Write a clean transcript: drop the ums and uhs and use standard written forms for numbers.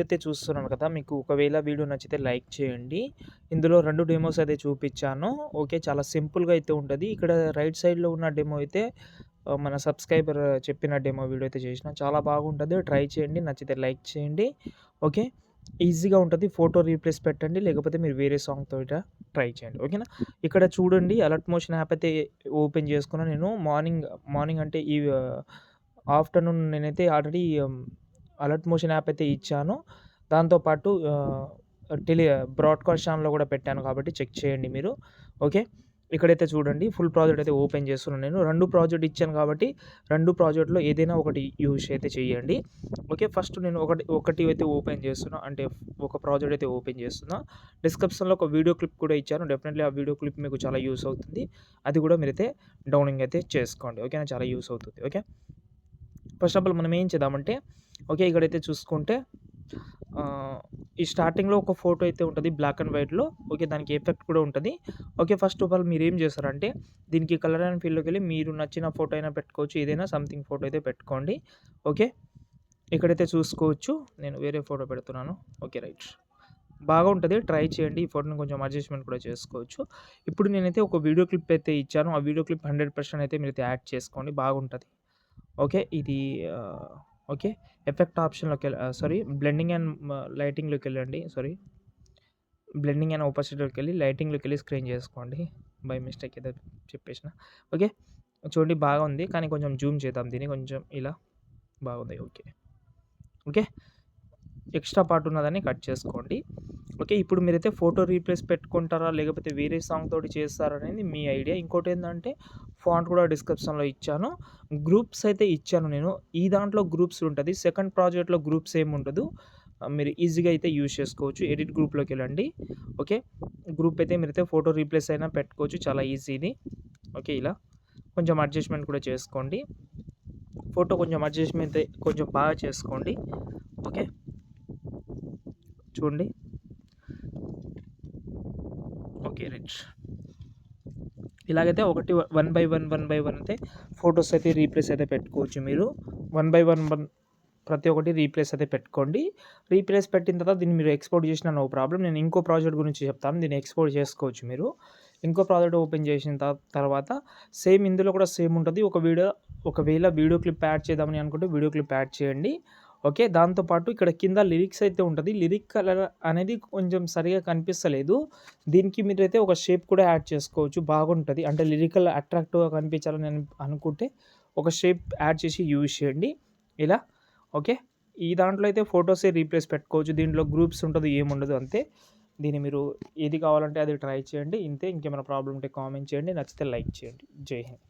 అయితే చూస్తున్నారు కదా! మీకు ఒకవేళ వీడియో నచ్చితే లైక్ చేయండి. ఇందులో 2 డెమోస్ అయితే చూపిచ్చాను. ఓకే. చాలా సింపుల్‌గా అయితే ఉంటది. ఇక్కడ రైట్ సైడ్‌లో ఉన్న డెమో అయితే మన సబ్‌స్క్రైబర్ చెప్పిన డెమో వీడియో అయితే చేసినా. చాలా బాగుంటది. ట్రై చేయండి. నచ్చితే లైక్ చేయండి. ఓకే. ఈజీగా ఉంటది. ఫోటో రీప్లేస్ పెట్టండి. లేకపోతే మీరు వేరే సాంగ్‌తో ట్రై చేయండి. ఓకేనా? ఇక్కడ చూడండి అలర్ట్ మోషన్ యాప్ అయితే ఓపెన్ చేసుకున్నా నేను. మార్నింగ్ అంటే ఆఫ్టర్‌నూన్ నేనైతే ఆల్రెడీ అలర్ట్ మోషన్ యాప్ అయితే ఇచ్చాను. దాంతో పాటు బ్రాడ్‌కాస్ట్ ఛానెల్‌లో కూడా పెట్టాను కాబట్టి చెక్ చేయండి మీరు. ఓకే. ఇక్కడైతే చూడండి ఫుల్ ప్రాజెక్ట్ అయితే ఓపెన్ చేస్తున్నాను నేను. 2 ప్రాజెక్ట్ ఇచ్చాను కాబట్టి 2 ప్రాజెక్ట్‌లో ఏదైనా ఒకటి యూజ్ అయితే చేయండి. ఓకే. ఫస్ట్ నేను ఒకటి అయితే ఓపెన్ చేస్తున్నా. అంటే ఒక ప్రాజెక్ట్ అయితే ఓపెన్ చేస్తున్నా. డిస్క్రిప్షన్‌లో ఒక వీడియో క్లిప్ కూడా ఇచ్చాను. డెఫినెట్‌లీ ఆ వీడియో క్లిప్ మీకు చాలా యూజ్ అవుతుంది. అది కూడా మీరైతే డౌన్లోడింగ్ అయితే చేసుకోండి. ఓకేనా? చాలా యూజ్ అవుతుంది. ఓకే. ఫస్ట్ ఆఫ్ ఆల్ మనం ఏం చేద్దామంటే ఓకే. ఇక్కడైతే చూసుకుంటే ఈ స్టార్టింగ్‌లో ఒక ఫోటో అయితే ఉంటది బ్లాక్ అండ్ వైట్‌లో. ఓకే. దానికి ఎఫెక్ట్ కూడా ఉంటది. ఓకే. ఫస్ట్ ఆఫ్ ఆల్ మీరేం చేస్తారంటే దీనికి కలర్ అండ్ ఫీల్డ్‌లోకెళ్ళి మీరు నచ్చిన ఫోటో అయినా పెట్టుకోవచ్చు. ఏదైనా సంథింగ్ ఫోటో అయితే పెట్టుకోండి. ఓకే. ఇక్కడైతే చూసుకోవచ్చు. నేను వేరే ఫోటో పెడుతున్నాను. ఓకే. రైట్. బాగుంటది. ట్రై చేయండి. ఈ ఫోటోని కొంచెం అడ్జస్ట్‌మెంట్ కూడా చేసుకోవచ్చు. ఇప్పుడు నేనైతే ఒక వీడియో క్లిప్ అయితే ఇచ్చాను. ఆ వీడియో క్లిప్ 100% అయితే మీరైతే యాడ్ చేసుకోండి. బాగుంటది. ఓకే. ఇది ఓకే. ఎఫెక్ట్ బ్లెండింగ్ అండ్ లైటింగ్‌లోకెళ్ళండి. బ్లెండింగ్ అండ్ ఒపాసిటీలోకెళ్ళి లైటింగ్‌లోకెళ్ళి స్క్రీన్ చేసుకోండి. బై మిస్టేక్ ఏదో చెప్పేసిన. ఓకే. చూడండి బాగుంది. కానీ కొంచెం జూమ్ చేద్దాం దీన్ని కొంచెం ఇలా. బాగుంది. ఓకే. ఓకే. ఎక్స్‌ట్రా పార్ట్ ఉన్నదాన్ని కట్ చేసుకోండి. ఓకే. ఇప్పుడు మీరైతే ఫోటో రీప్లేస్ పెట్టుకుంటారా? లేకపోతే వేరే సాంగ్ తోటి చేస్తారా అనేది మీ ఐడియా. ఇంకోటేందంటే ఫాంట్ కూడా డిస్క్రిప్షన్‌లో ఇచ్చాను. గ్రూప్స్ అయితే ఇచ్చాను నేను. ఈ దాంట్లో గ్రూప్స్ ఉంటది. సెకండ్ ప్రాజెక్ట్‌లో గ్రూప్స్ ఏముండదు. మీరు ఈజీగా అయితే యూజ్ చేసుకోవచ్చు. ఎడిట్ గ్రూప్‌లోకెళ్ళండి. ఓకే. గ్రూప్ అయితే మీరైతే ఫోటో రీప్లేస్ అయినా పెట్టుకోవచ్చు. చాలా ఈజీ ఇది. ఓకే. ఇలా కొంచెం అడ్జస్ట్‌మెంట్ కూడా చేసుకోండి. ఫోటో కొంచెం అడ్జస్ట్‌మెంట్ కొంచెం బాగా చేసుకోండి. ఓకే. చూడండి. ఓకే. రైట్. ఇలాగైతే వన్ బై వన్ అయితే ఫోటోస్ అయితే రీప్లేస్ అయితే పెట్టుకోవచ్చు మీరు. వన్ ప్రతి ఒక్కటి రీప్లేస్ అయితే పెట్టుకోండి. రీప్లేస్ పెట్టిన తర్వాత దీన్ని మీరు ఎక్స్‌పోర్ట్ చేసినా నో ప్రాబ్లమ్. నేను ఇంకో ప్రాజెక్ట్ గురించి చెప్తాను. దీన్ని ఎక్స్‌పోర్ట్ చేసుకోవచ్చు మీరు. ఇంకో ప్రాజెక్ట్ ఓపెన్ చేసిన తర్వాత సేమ్ ఇందులో కూడా సేమ్ ఉంటది. ఒకవేళ వీడియో క్లిప్ యాడ్ చేద్దామని అనుకుంటే వీడియో క్లిప్ యాడ్ చేయండి. ఓకే. దాంతో పాటు ఇక్కడ కింద లిరిక్స్ అయితే ఉంటది. లిరిక్ కలర్ అనేది కొంచెం సరిగ్గా కనిపిస్తలేదు. దీనికి మీరైతే ఒక షేప్ కూడా యాడ్ చేసుకోవచ్చు. బాగుంటది. అంటే లిరికల్ అట్రాక్టివ్‌గా కనిపించాలని అనుకుంటే ఒక షేప్ యాడ్ చేసి యూజ్ చేయండి. ఇలా ఓకే. ఈ దాంట్లో అయితే ఫోటోసే రీప్లేస్ పెట్టుకోవచ్చు. దీంట్లో గ్రూప్స్ ఉండదు. ఏముండదు అంతే. దీన్ని మీరు ఏది కావాలంటే అది ట్రై చేయండి. ఇంతే. ఇంకేమైనా ప్రాబ్లమ్ ఉంటే కామెంట్ చేయండి. నచ్చితే లైక్ చేయండి. జై హింద్.